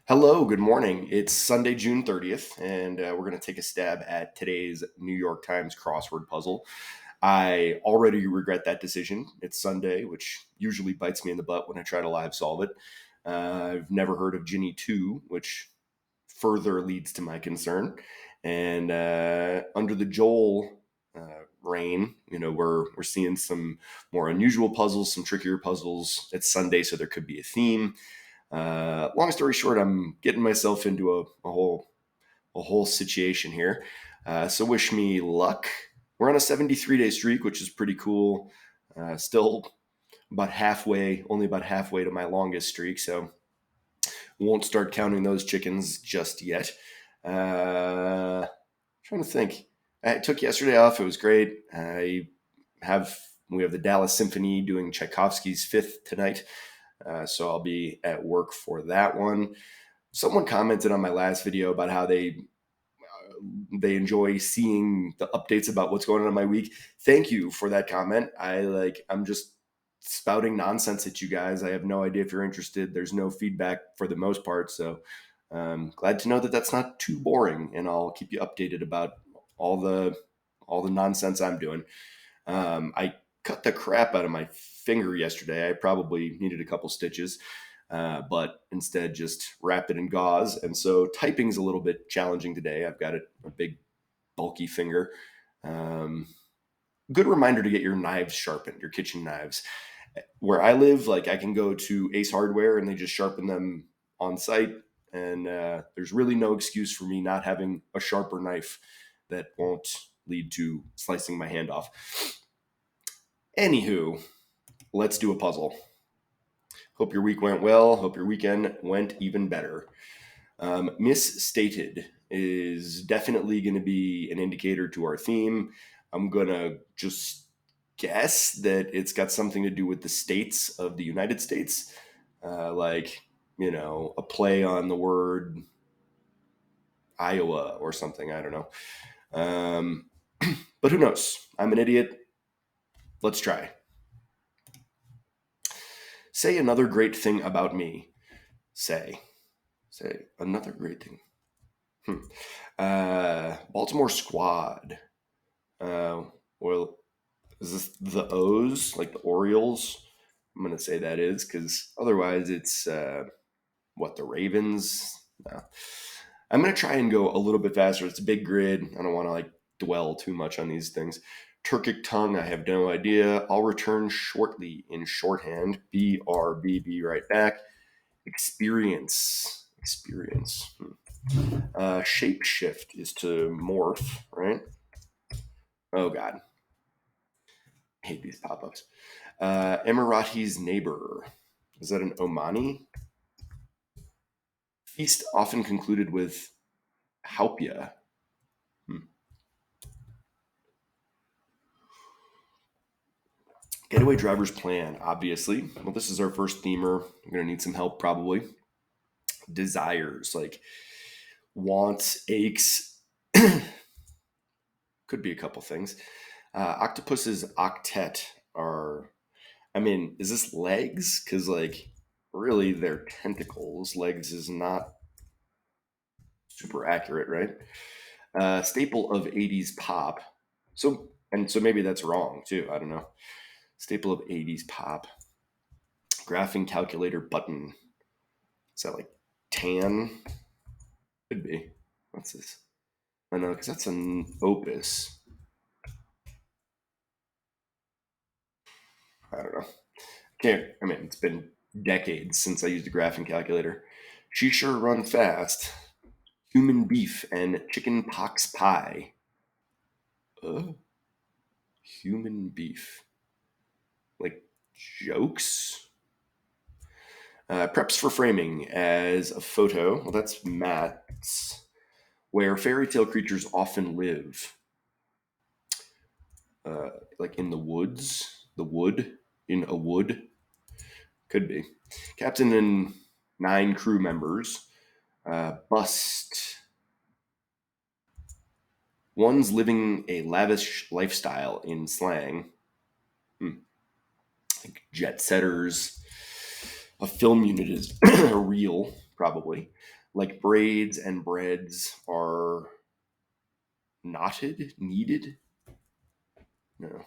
Hello, good morning. It's Sunday, June 30th, and we're going to take a stab at today's New York Times crossword puzzle. I already regret that decision. It's Sunday, which usually bites me in the butt when I try to live solve it. I've never heard of Ginny 2, which further leads to my concern. And under the Joel reign, we're seeing some more unusual puzzles, some trickier puzzles. It's Sunday, so there could be a theme. Long story short, I'm getting myself into a whole situation here. So wish me luck. We're on a 73-day streak, which is pretty cool. Still only about halfway to my longest streak. So won't start counting those chickens just yet. Trying to think. I took yesterday off. It was great. We have the Dallas Symphony doing Tchaikovsky's Fifth tonight. So I'll be at work for that one. Someone commented on my last video about how they enjoy seeing the updates about what's going on in my week. Thank you for that comment. I'm just spouting nonsense at you guys. I have no idea if you're interested. There's no feedback for the most part. So glad to know that that's not too boring, and I'll keep you updated about all the nonsense I'm doing. I cut the crap out of my finger yesterday. I probably needed a couple stitches, but instead just wrapped it in gauze. And so typing's a little bit challenging today. I've got a big, bulky finger. Good reminder to get your knives sharpened, your kitchen knives. Where I live, I can go to Ace Hardware and they just sharpen them on site. And there's really no excuse for me not having a sharper knife that won't lead to slicing my hand off. Anywho, let's do a puzzle. Hope your week went well. Hope your weekend went even better. Misstated is definitely going to be an indicator to our theme. I'm going to just guess that it's got something to do with the states of the United States. A play on the word Iowa or something. I don't know. But who knows? I'm an idiot. Let's try. Say another great thing about me. Say another great thing. Baltimore squad. Well, is this the O's, like the Orioles? I'm going to say that is, because otherwise it's, the Ravens? No. I'm going to try and go a little bit faster. It's a big grid. I don't want to dwell too much on these things. Turkic tongue, I have no idea. I'll return shortly in shorthand. BRB, right back. Experience. Shape shift is to morph, right? Oh, God. I hate these pop-ups. Emirati's neighbor. Is that an Omani? Feast often concluded with Haupia. Getaway driver's plan, obviously. Well, this is our first themer. We're going to need some help, probably. Desires, like wants, aches. Could be a couple things. Octopus's octet are, is this legs? Because, really, they're tentacles. Legs is not super accurate, right? Staple of 80s pop. So maybe that's wrong, too. I don't know. Staple of 80s pop. Graphing calculator button. Is that tan? Could be. What's this? I know, because that's an opus. I don't know. It's been decades since I used a graphing calculator. She sure run fast. Human beef and chicken pox pie. Human beef. Like jokes? Preps for framing as a photo. Well, that's Matt's. Where fairy tale creatures often live. In the woods. The wood. In a wood. Could be. Captain and 9 crew members. Bust. One's living a lavish lifestyle in slang. Like jet setters. A film unit is a reel. probably. Like braids and breads are knotted, needed. No,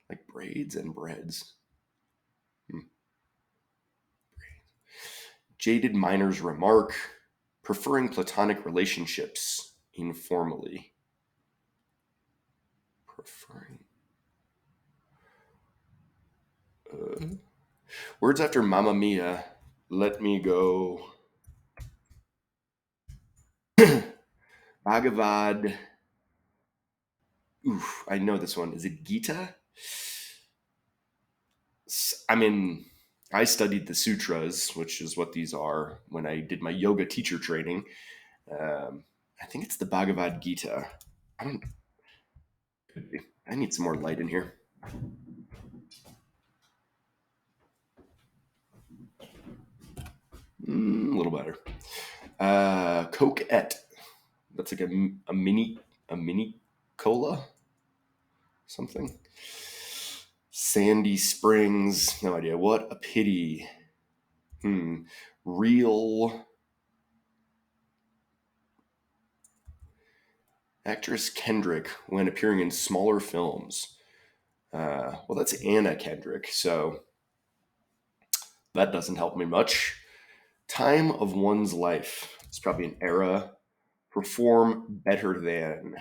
like braids and breads. Hmm. Jaded minors remark, preferring platonic relationships informally. Preferring. Words after Mamma Mia, let me go. Bhagavad. Oof, I know this one. Is it Gita? I mean, I studied the sutras, which is what these are, when I did my yoga teacher training. Um, I think it's the Bhagavad Gita. I don't. Could be. I need some more light in here. A little better. Coquette. That's like a mini cola, something. Sandy Springs. No idea. What a pity. Real actress Kendrick when appearing in smaller films. Well, that's Anna Kendrick, so that doesn't help me much. Time of one's life. It's probably an era. Perform better than.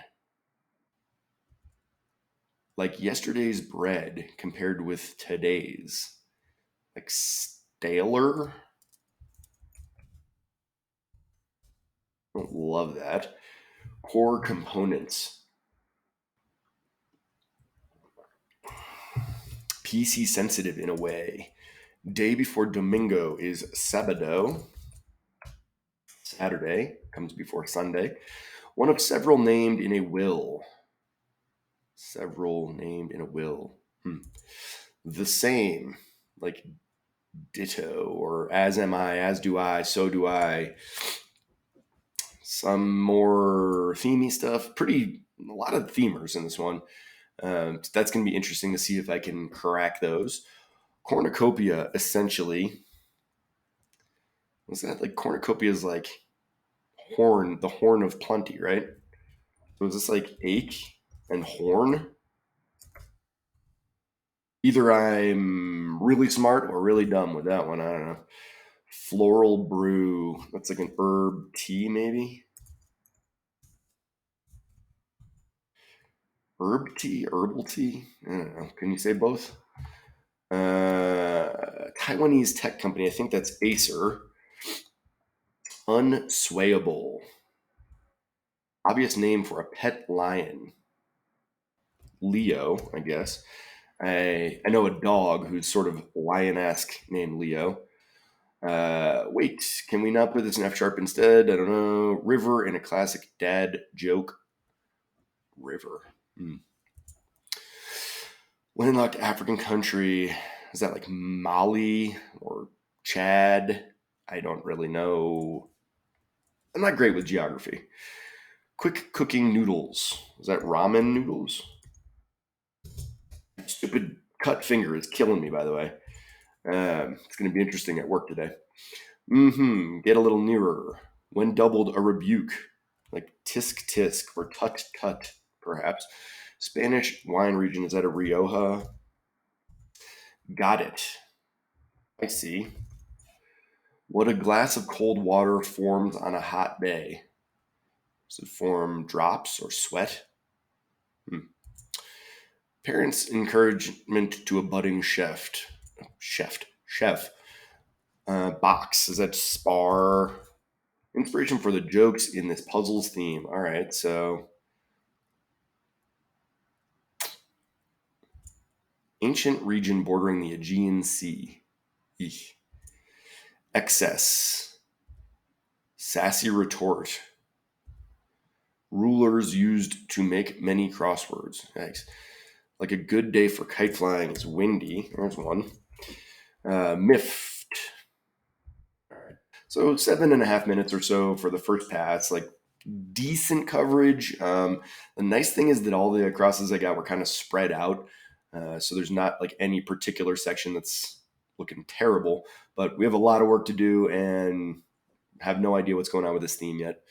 Like yesterday's bread compared with today's. Like staler. Don't love that. Core components. PC sensitive in a way. Day before Domingo is Sabado. Saturday comes before Sunday. One of several named in a will. Several named in a will. The same, like ditto, or as am I, as do I, so do I. Some more themey stuff. A lot of themers in this one. That's going to be interesting to see if I can crack those. Cornucopia, essentially. Was that like cornucopia is like horn, the horn of plenty, right? So is this like ache and horn? Either I'm really smart or really dumb with that one. I don't know. Floral brew. That's like an herb tea, maybe? Herb tea? Herbal tea? I don't know. Can you say both? Taiwanese tech company. I think that's Acer. Unswayable. Obvious name for a pet lion. Leo, I guess. I know a dog who's sort of lion-esque named Leo. Wait, can we not put this in F sharp instead? I don't know. River in a classic dad joke. River. Landlocked African country. Is that like Mali or Chad? I don't really know. I'm not great with geography. Quick cooking noodles. Is that ramen noodles? Stupid cut finger is killing me, by the way. It's going to be interesting at work today. Get a little nearer. When doubled, a rebuke. Like tisk tisk or tut tut, perhaps. Spanish wine region, is that a Rioja? Got it. I see. What a glass of cold water forms on a hot day. Does it form drops or sweat? Parents' encouragement to a budding chef. Box, is that spar? Inspiration for the jokes in this puzzles theme. All right, so ancient region bordering the Aegean Sea. Eek. Excess. Sassy retort. Rulers used to make many crosswords. Yikes. Like a good day for kite flying is windy. There's one. Miffed. So 7.5 minutes or so for the first pass. Like decent coverage. The nice thing is that all the crosses I got were kind of spread out. So there's not like any particular section that's looking terrible. But we have a lot of work to do, and have no idea what's going on with this theme yet.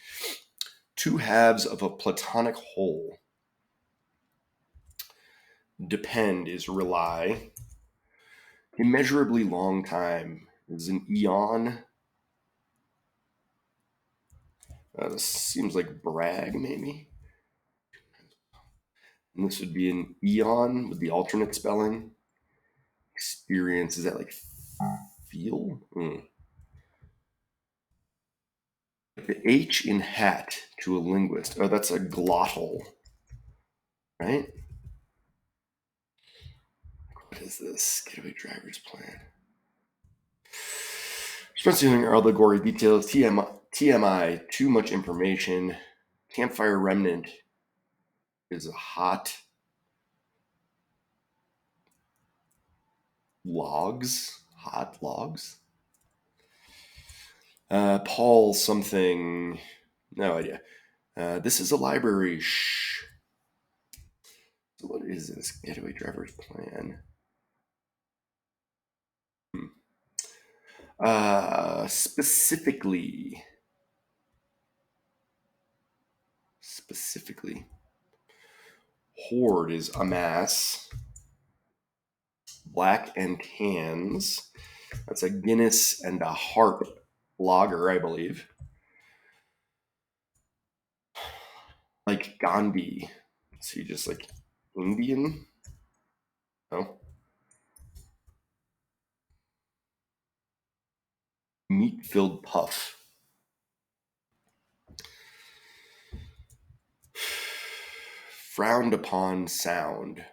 Two halves of a platonic whole. Depend is rely. Immeasurably long time is an eon. This seems like brag, maybe. And this would be an eon with the alternate spelling. Experience, is that like feel? The H in hat to a linguist. Oh, that's a glottal, right? What is this? Getaway driver's plan. Sponsoring allegory details. TMI. Too much information. Campfire remnant is a hot logs. Hot logs. Paul something. No idea. This is a library. Shh. So what is this? Getaway driver's plan. Specifically. Hoard is amass. Black and tans. That's a Guinness and a harp lager, I believe. Like Gandhi. So you just like Indian? No. Meat-filled puff. Frowned upon sound.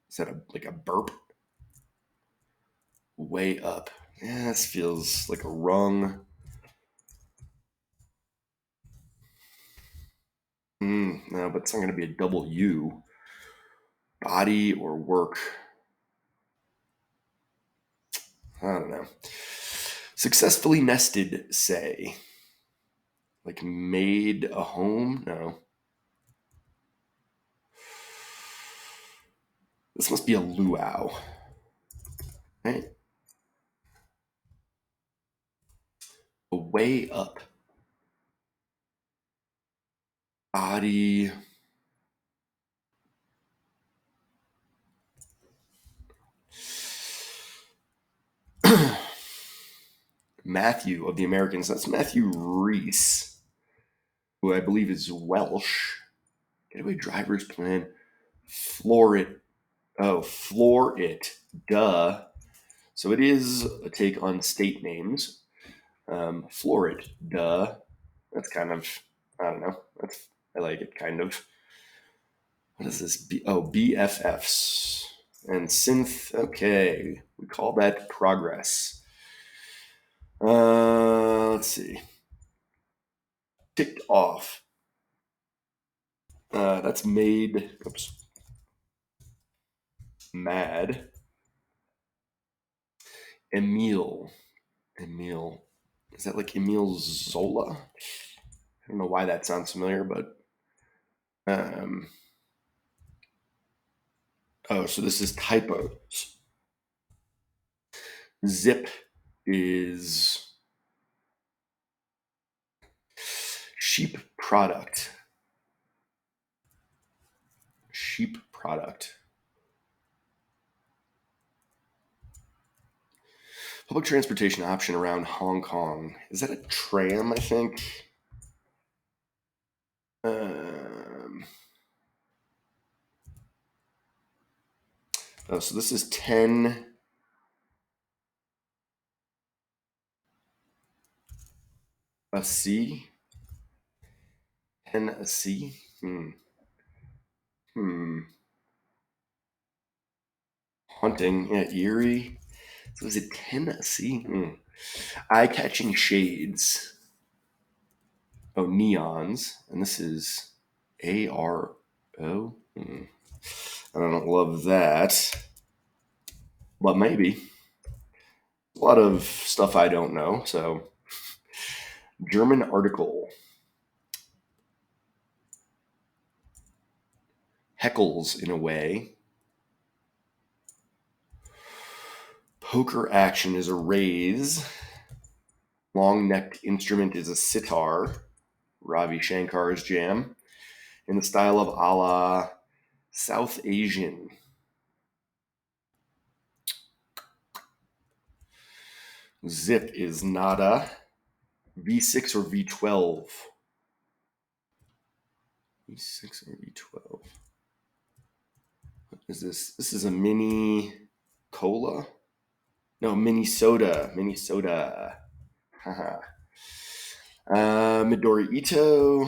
Is that like a burp? Way up. Yeah, this feels like a rung. No, but it's not going to be a double U. Body or work. I don't know. Successfully nested, say. Like made a home? No. This must be a luau. Right? A way up. Body. Matthew of the Americans. That's Matthew Reese, who I believe is Welsh. Getaway driver's plan. Floor it. Oh, floor it. Duh. So it is a take on state names. Floor it. Duh. That's kind of, I don't know. I like it, kind of. What is this? BFFs. And synth. Okay. We call that progress. Let's see. Ticked off. That's made. Oops. Mad. Emile. Is that like Emile Zola? I don't know why that sounds familiar, but so this is typos. Zip is sheep product. Public transportation option around Hong Kong. Is that a tram, I think? So this is 10. A C? 10 a C? Hunting. Yeah, Erie. So is it Tennessee? Eye-catching shades. Oh, neons. And this is ARO. I don't love that. But maybe. A lot of stuff I don't know. So, German article. Heckles in a way. Poker action is a raise. Long-necked instrument is a sitar, Ravi Shankar's jam, in the style of a la South Asian. Zip is nada, V6 or V12. V6 or V12. What is this? This is a mini cola? No, mini soda. Mini soda. Haha. Midori Ito.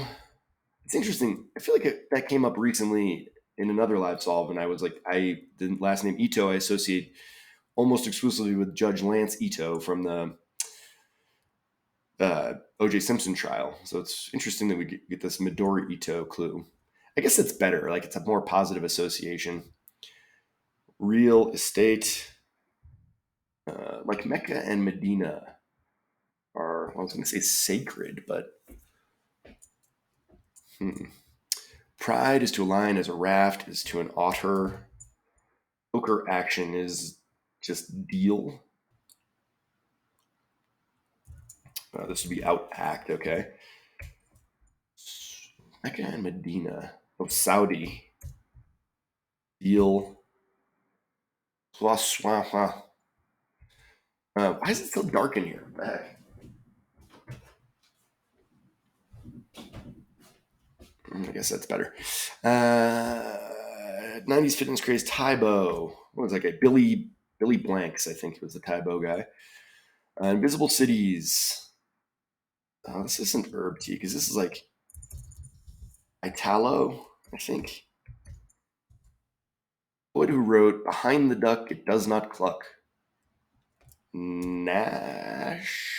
It's interesting. I feel like that came up recently in another live solve, and I was like, the last name Ito I associate almost exclusively with Judge Lance Ito from the O.J. Simpson trial. So it's interesting that we get this Midori Ito clue. I guess it's better. Like it's a more positive association. Real estate, like Mecca and Medina are, I was going to say sacred, but pride is to align as a raft is to an otter. Poker action is just deal. This would be out act, okay. Mecca and Medina. Oh, Saudi. Deal. Why is it so dark in here? What the heck? I guess that's better. 90s fitness craze Tybo. What was that guy? Billy Blanks, I think was the Tybo guy. Invisible Cities. Oh, this isn't herb tea because this is like Italo, I think. Poet who wrote "Behind the Duck, It Does Not Cluck." Nash.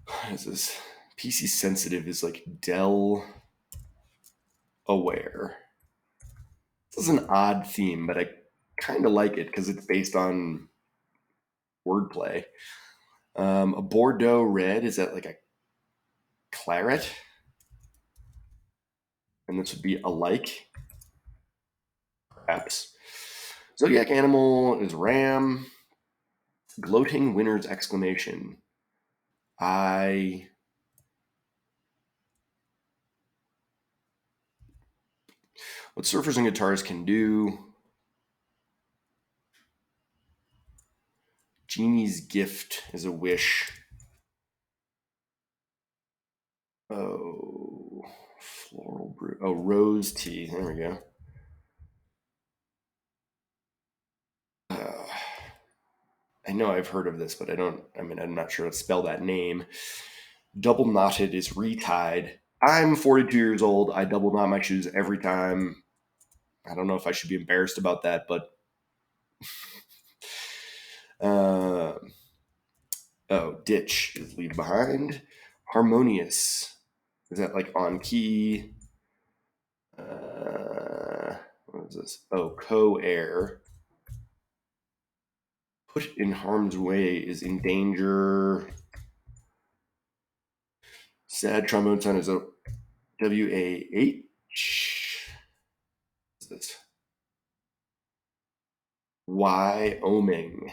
What is this? PC sensitive is like Dell aware. This is an odd theme, but I kind of like it because it's based on wordplay. A Bordeaux red, is that like a claret? And this would be alike, perhaps. Zodiac animal is ram. Gloating winner's exclamation. What surfers and guitarists can do. Genie's gift is a wish. Oh, floral brew. Oh, rose tea. There we go. I know I've heard of this, but I'm not sure how to spell that name. Double knotted is retied. I'm 42 years old. I double knot my shoes every time. I don't know if I should be embarrassed about that, but ditch is leave behind. Harmonious, is that like on key? What is this? Oh, co-air. Put in harm's way is in danger. Sad trombone sound is a W-A-H. What's this? Wyoming.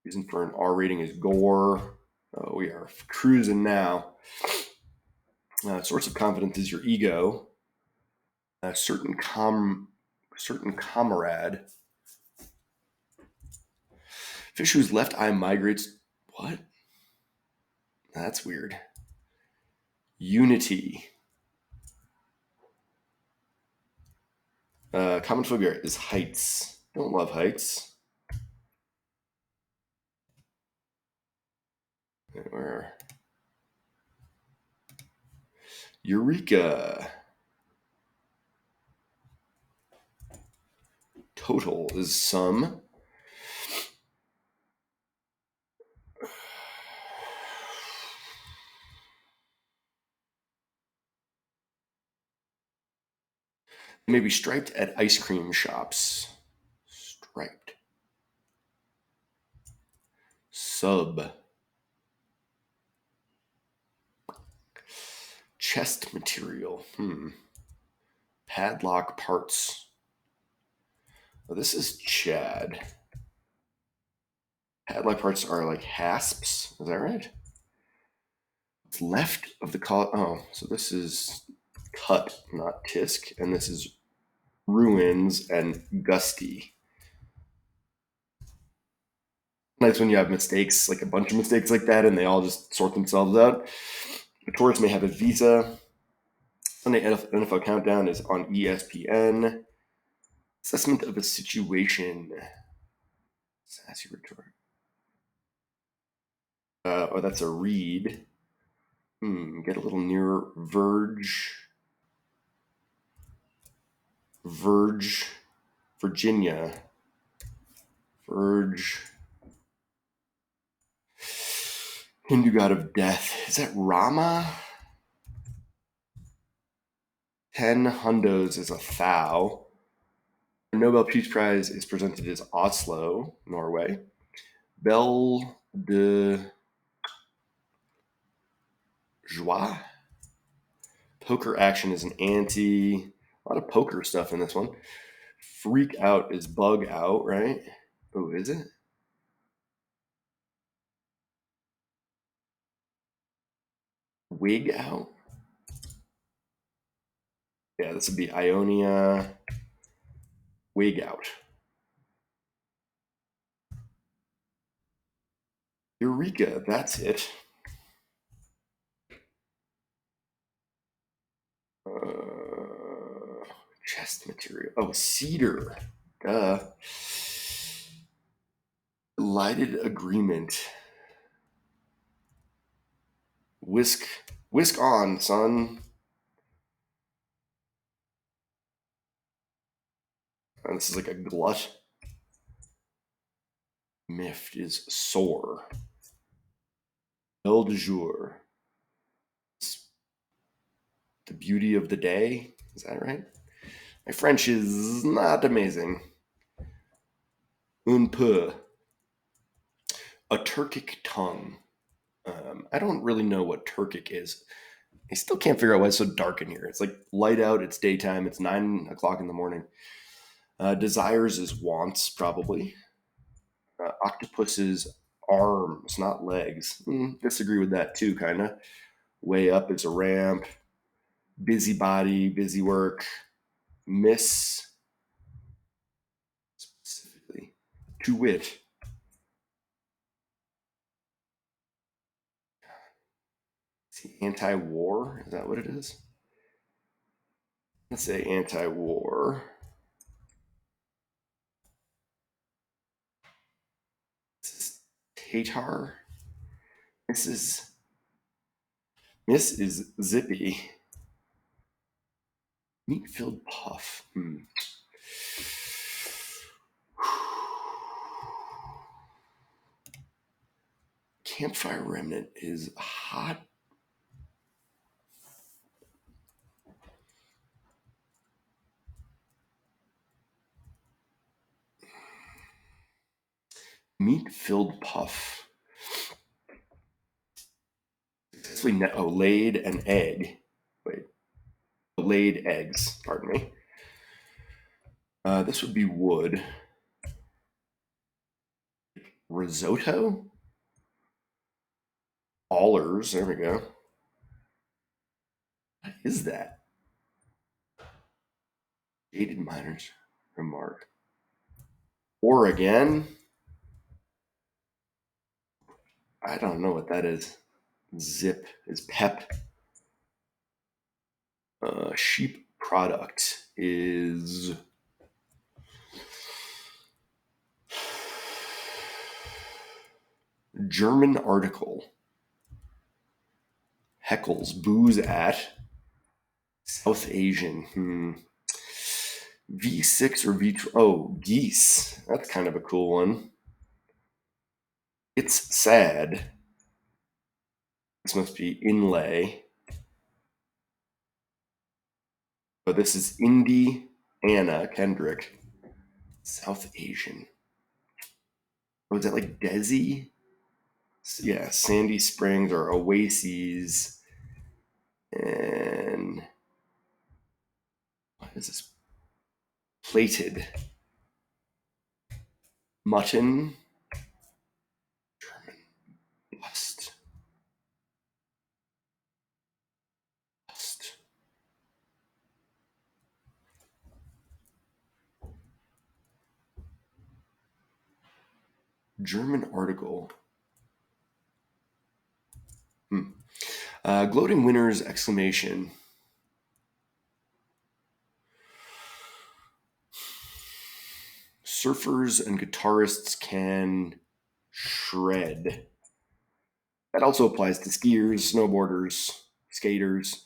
Reason for an R rating is gore. Oh, we are cruising now. Source of confidence is your ego. A certain comrade. Fish whose left eye migrates. What? That's weird. Unity. Common phobia is heights. Don't love heights. Where? Eureka. Total is sum. Maybe striped at ice cream shops. Striped. Sub. Chest material. Padlock parts. Oh, this is Chad. Pad-like parts are like hasps. Is that right? What's left of the oh, so this is cut, not tisk, and this is ruins and gusty. Nice when you have mistakes, like a bunch of mistakes like that, and they all just sort themselves out. The tourist may have a visa. Sunday NFL Countdown is on ESPN. Assessment of a situation. Sassy retort. Oh, that's a read. Get a little nearer. Verge, Virginia. Verge. Hindu god of death. Is that Rama? 10 hundos is a thou. The Nobel Peace Prize is presented as Oslo, Norway. Belle de Joie. Poker action is an anti. A lot of poker stuff in this one. Freak out is bug out, right? Oh, is it? Wig out? Yeah, this would be Ionia. Wig out. Eureka, that's it. Chest material. Oh, cedar. Duh. Lighted agreement. Whisk on, son. And this is like a glut. Miffed is sore. Belle de jour. The beauty of the day. Is that right? My French is not amazing. Un peu. A Turkic tongue. I don't really know what Turkic is. I still can't figure out why it's so dark in here. It's like light out, it's daytime, it's 9 o'clock in the morning. Desires is wants, probably. Octopus's arms, not legs. Disagree with that too, kind of. Way up is a ramp. Busybody, busy work. Miss, specifically. To wit. See, anti-war? Is that what it is? Let's say anti-war. This is Tatar. Miss is zippy. Meat-filled puff. Campfire remnant is hot. Meat-filled puff. Laid an egg. Wait. Laid eggs, pardon me. This would be wood. Risotto? Allers, there we go. What is that? Jaded miners remark. Oregon? I don't know what that is. Zip is pep. Sheep product is German article. Heckles, booze at. South Asian. V6 or V12. Oh, geese. That's kind of a cool one. It's sad. This must be inlay. But this is Indy Anna Kendrick. South Asian. Was that like Desi? Yeah, Sandy Springs or Oases. And what is this? Plated. Mutton. German. Bust. Bust. German article. Gloating winners! Exclamation. Surfers and guitarists can shred. That also applies to skiers, snowboarders, skaters.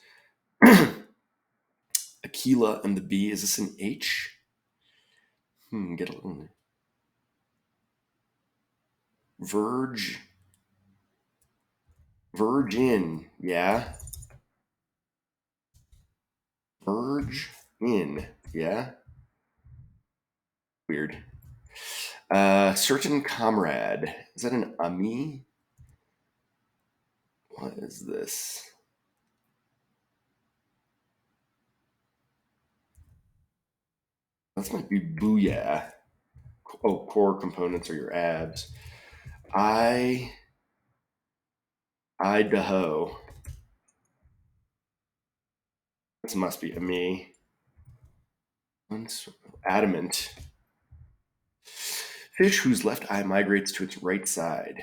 Aquila and the B. Is this an H? Get a little. Verge. Virgin. Yeah. Verge in. Yeah. Weird. Certain comrade. Is that an ami? What is this? That might be booyah. Oh, core components are your abs. Idaho. This must be a me. Adamant. Fish whose left eye migrates to its right side.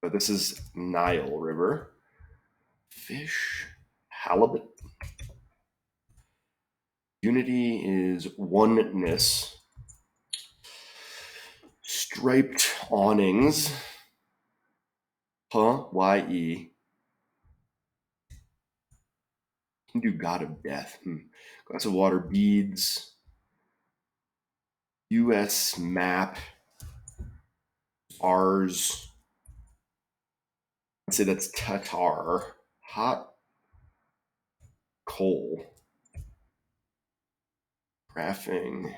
But this is Nile River. Fish. Halibut. Unity is oneness. Striped awnings. Y-E. Can do God of Death. Glass of water, beads. U.S. map. R's. Let's say that's Tatar. Hot coal. Graphing.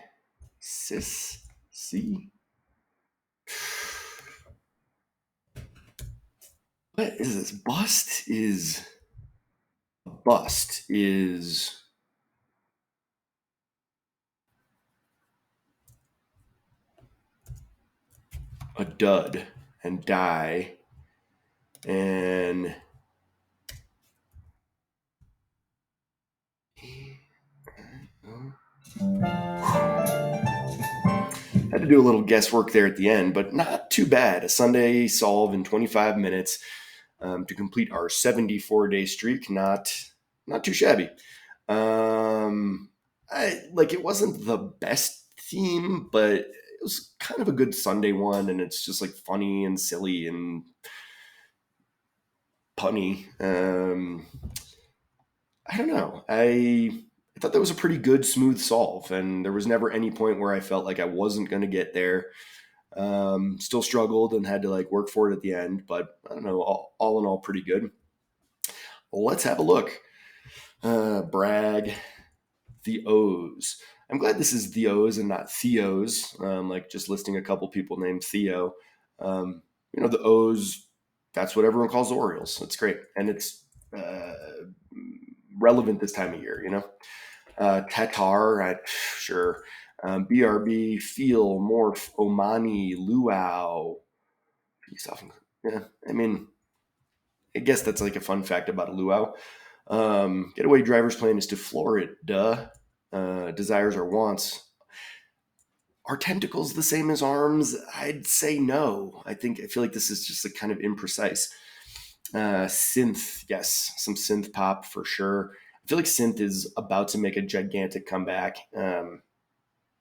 Cis. C. What is this? Bust is a dud and die and had to do a little guesswork there at the end, but not too bad. A Sunday solve in 25 minutes to complete our 74-day streak. Not too shabby. It wasn't the best theme, but it was kind of a good Sunday one, and it's just like funny and silly and punny. I don't know. I thought that was a pretty good, smooth solve, and there was never any point where I felt like I wasn't going to get there. Still struggled and had to like work for it at the end, but I don't know. All in all, pretty good. Let's have a look. Brag. The O's. I'm glad this is the O's and not Theo's. Like just listing a couple people named Theo. The O's. That's what everyone calls the Orioles. It's great, and it's relevant this time of year. Tatar, sure. BRB, Feel, Morph, Omani, Luau. Yeah, I mean, I guess that's like a fun fact about a luau. Getaway driver's plan is to Florida. Desires or wants. Are tentacles the same as arms? I'd say no. I feel like this is just like kind of imprecise. Synth, yes, some synth pop for sure. I feel like synth is about to make a gigantic comeback.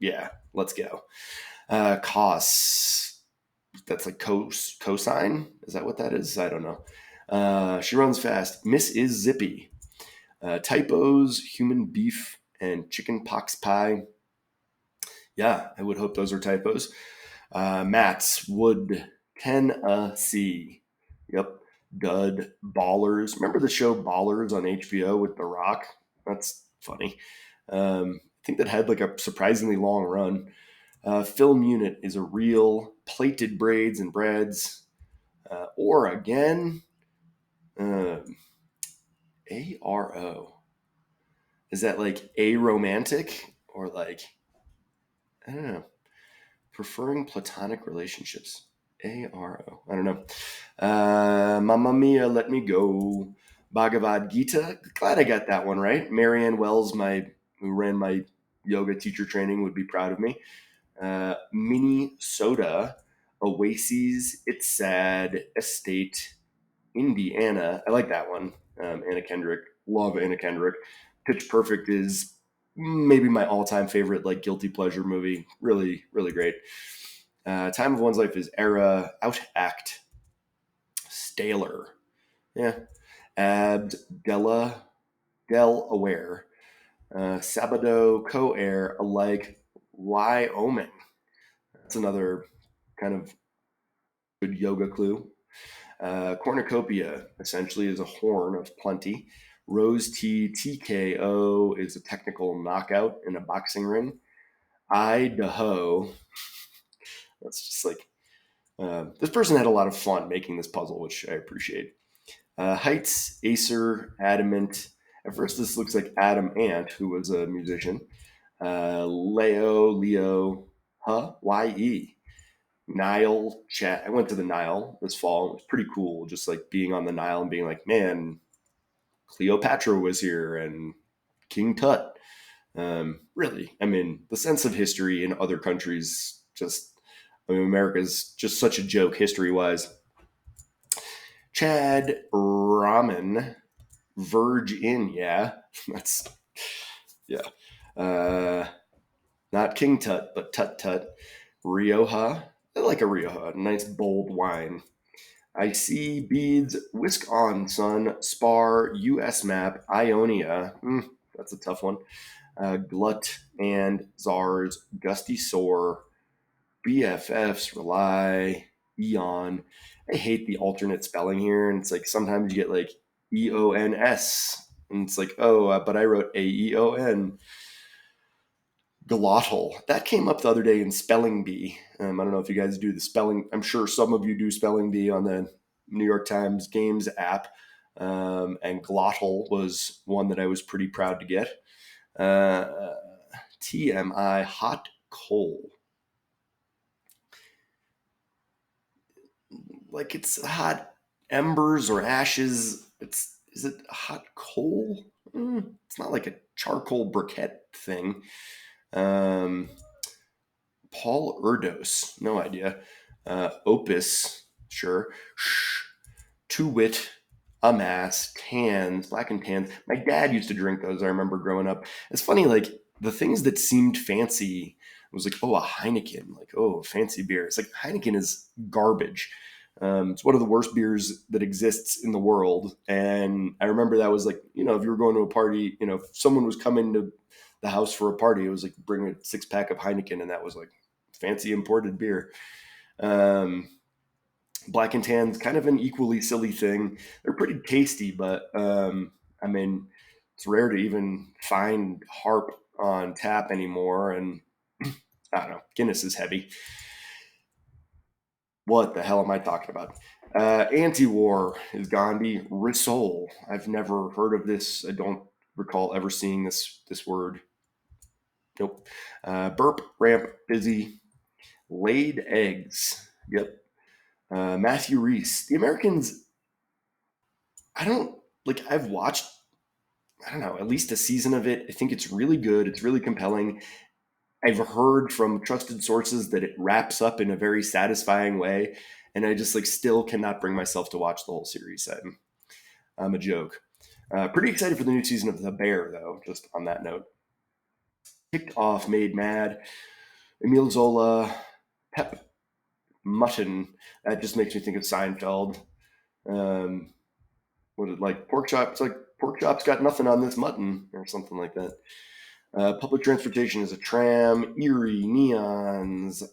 Yeah, let's go. Cos, that's like cosine. Is that what that is? I don't know. She runs fast. Miss is zippy. Typos, human beef, and chicken pox pie. Yeah, I would hope those are typos. Mats, wood, Tennessee. Yep. Dud, Ballers. Remember the show Ballers on HBO with The Rock? That's funny. I think that had like a surprisingly long run. Film unit is a real plated braids and breads. Or again, ARO. Is that like a romantic or like I don't know. Preferring platonic relationships. ARO. I don't know. Mamma Mia, Let Me Go. Bhagavad Gita. Glad I got that one right. Marianne Wells, who ran my yoga teacher training, would be proud of me. Minnesota. Oases. It's Sad. Estate. Indiana. I like that one. Anna Kendrick. Love Anna Kendrick. Pitch Perfect is maybe my all-time favorite, like, guilty pleasure movie. Really, really great. Time of One's Life is Era. Out Act. Staler. Yeah. Abd. Della. Delaware. Sabado. Co-air. Alike. Wyoming. That's another kind of good yoga clue. Cornucopia essentially is a horn of plenty. Rose T TKO is a technical knockout in a boxing ring. Idaho. That's just like, this person had a lot of fun making this puzzle, which I appreciate. Heights, Acer, Adamant. At first, this looks like Adam Ant, who was a musician. Leo, YE. Nile chat. I went to the Nile this fall. It was pretty cool, just like being on the Nile and being like, man, Cleopatra was here and King Tut. Really, I mean, the sense of history in other countries just, I mean, America's just such a joke history wise. Chad Ramen, Verge in, yeah. That's, yeah. Not King Tut, but Tut Tut. Rioja. I like a Rioja, nice bold wine. I see beads, whisk on, son, spar, US map, Ionia. That's a tough one. Glut and Czars, Gusty Sore, BFFs, Rely, Eon. I hate the alternate spelling here. And it's like sometimes you get like EONS. And it's like, oh, but I wrote AEON. Glottal. That came up the other day in Spelling Bee. I don't know if you guys do the spelling. I'm sure some of you do Spelling Bee on the New York Times Games app. And Glottal was one that I was pretty proud to get. TMI, hot coal. Like it's hot embers or ashes. Is it hot coal? It's not like a charcoal briquette thing. Paul Erdos, no idea. Opus, sure. To Wit, Amass, Tans, Black and Tans. My dad used to drink those. I remember growing up. It's funny, like the things that seemed fancy was like, oh, a Heineken, like, oh, fancy beer. It's like Heineken is garbage. It's one of the worst beers that exists in the world. And I remember that was like, you know, if you were going to a party, you know, if someone was coming to the house for a party, it was like bring a 6-pack of Heineken, and that was like fancy imported beer. Black and Tan's kind of an equally silly thing. They're pretty tasty, but I mean, it's rare to even find Harp on tap anymore. And I don't know, Guinness is heavy. What the hell am I talking about? Anti-war is Gandhi. Risol. I've never heard of this. I don't recall ever seeing this word. Nope. Burp, ramp, busy. Laid eggs. Yep. Matthew Reese. The Americans, I don't, like, I've watched, I don't know, at least a season of it. I think it's really good. It's really compelling. I've heard from trusted sources that it wraps up in a very satisfying way. And I just like still cannot bring myself to watch the whole series. I'm a joke. Pretty excited for the new season of The Bear, though, just on that note. Kicked off, made mad. Emile Zola, Pep Mutton. That just makes me think of Seinfeld. What is it like? Pork chop? It's like pork chop's got nothing on this mutton, or something like that. Public transportation is a tram. Erie, neons,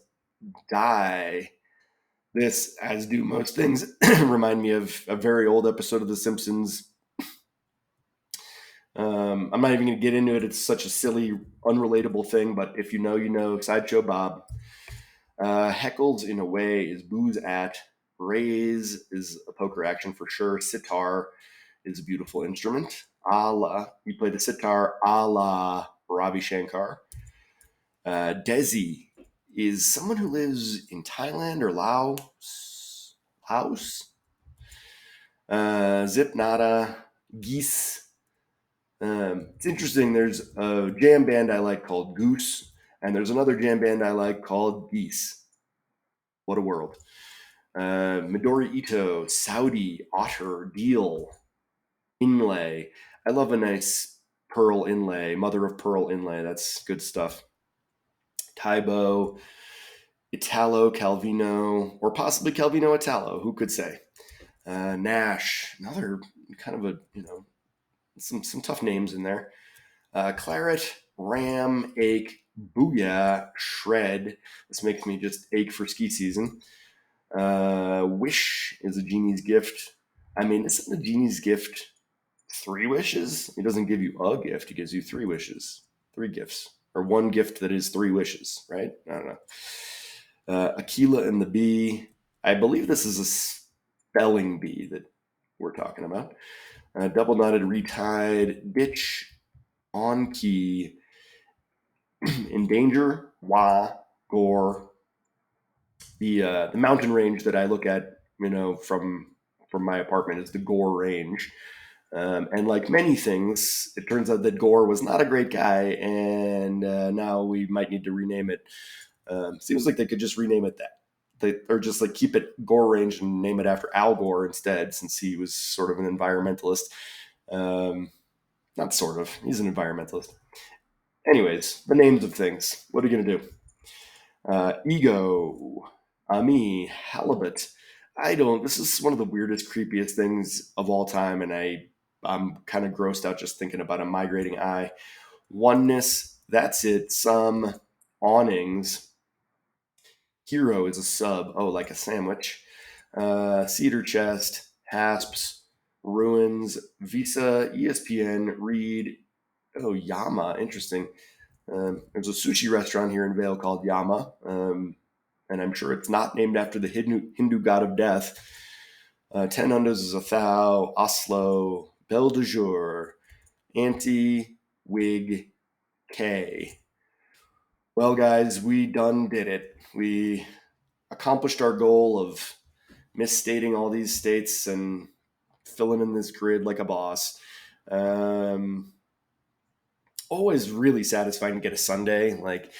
die. This, as do most things, remind me of a very old episode of The Simpsons. I'm not even going to get into it. It's such a silly, unrelatable thing, but if you know, you know. Sideshow Bob. Heckles in a way is booze at. Raise is a poker action for sure. Sitar is a beautiful instrument. Allah, you play the sitar a la Ravi Shankar. Desi is someone who lives in Thailand or Laos. Laos? Zip Nada, Geese. It's interesting. There's a jam band I like called Goose, and there's another jam band I like called Geese. What a world. Midori Ito, Saudi, Otter, Deal, Inlay. I love a nice pearl inlay, mother of pearl inlay. That's good stuff. Taibo, Italo, Calvino, or possibly Calvino Italo. Who could say? Nash, another kind of a, some tough names in there. Claret, Ram, Ache, Booyah, Shred. This makes me just ache for ski season. Wish is a genie's gift. I mean, isn't a genie's gift 3 wishes? He doesn't give you a gift, he gives you 3 wishes. 3 gifts. Or one gift that is 3 wishes, right? I don't know. Aquila and the Bee. I believe this is a spelling bee that we're talking about. Double knotted, retied, ditch, on key, in danger, wah, gore. The mountain range that I look at, from my apartment is the Gore range. And like many things, it turns out that Gore was not a great guy, and now we might need to rename it. Seems like they could just rename it that. Or just like keep it Gore Range and name it after Al Gore instead, since he was sort of an environmentalist. Not sort of, he's an environmentalist. Anyways, the names of things. What are you going to do? Ego, Ami, Halibut. This is one of the weirdest, creepiest things of all time, and I'm kind of grossed out just thinking about a migrating eye. Oneness, that's it. Some awnings. Hero is a sub. Oh, like a sandwich. Cedar Chest, Hasps, Ruins, Visa, ESPN, Reed. Oh, Yama. Interesting. There's a sushi restaurant here in Vale called Yama, and I'm sure it's not named after the Hindu god of death. 10 Undos is a Thou, Oslo, Belle de Jour, Anti, Wig, K. Well, guys, we done did it. We accomplished our goal of misstating all these states and filling in this grid like a boss. Always really satisfying to get a Sunday. Like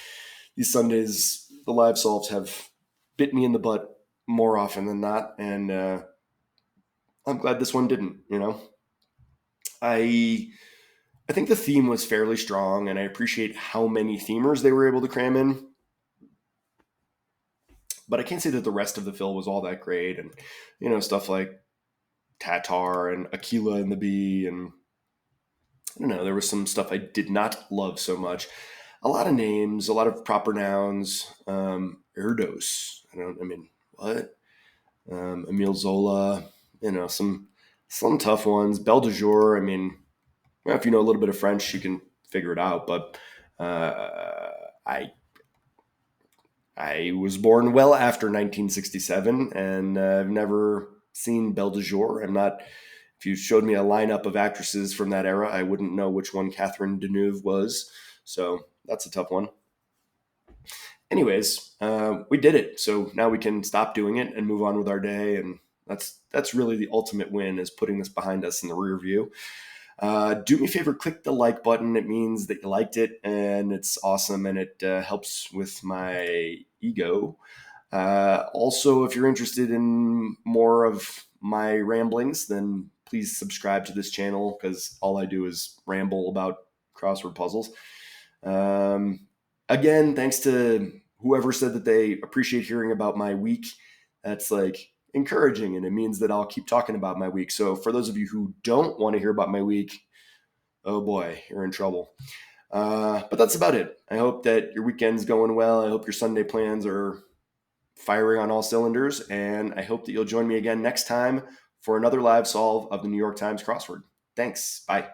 these Sundays, the live solves have bit me in the butt more often than not, and I'm glad this one didn't. I think the theme was fairly strong, and I appreciate how many themers they were able to cram in. But I can't say that the rest of the fill was all that great, and stuff like Tatar and Aquila and the Bee, and I don't know, there was some stuff I did not love so much. A lot of names, a lot of proper nouns. Erdos. What? Emile Zola. Some tough ones. Belle de Jour. Well, if you know a little bit of French, you can figure it out. But I was born well after 1967, and I've never seen Belle de Jour. If you showed me a lineup of actresses from that era, I wouldn't know which one Catherine Deneuve was. So that's a tough one. Anyways, we did it. So now we can stop doing it and move on with our day. And that's really the ultimate win, is putting this behind us in the rear view. Do me a favor, click the like button. It means that you liked it, and it's awesome, and it helps with my ego. Also, if you're interested in more of my ramblings, then please subscribe to this channel, because all I do is ramble about crossword puzzles. Again, thanks to whoever said that they appreciate hearing about my week. That's like encouraging, and it means that I'll keep talking about my week. So for those of you who don't want to hear about my week, oh boy, you're in trouble. But that's about it. I hope that your weekend's going well. I hope your Sunday plans are firing on all cylinders, and I hope that you'll join me again next time for another live solve of the New York Times crossword. Thanks. Bye.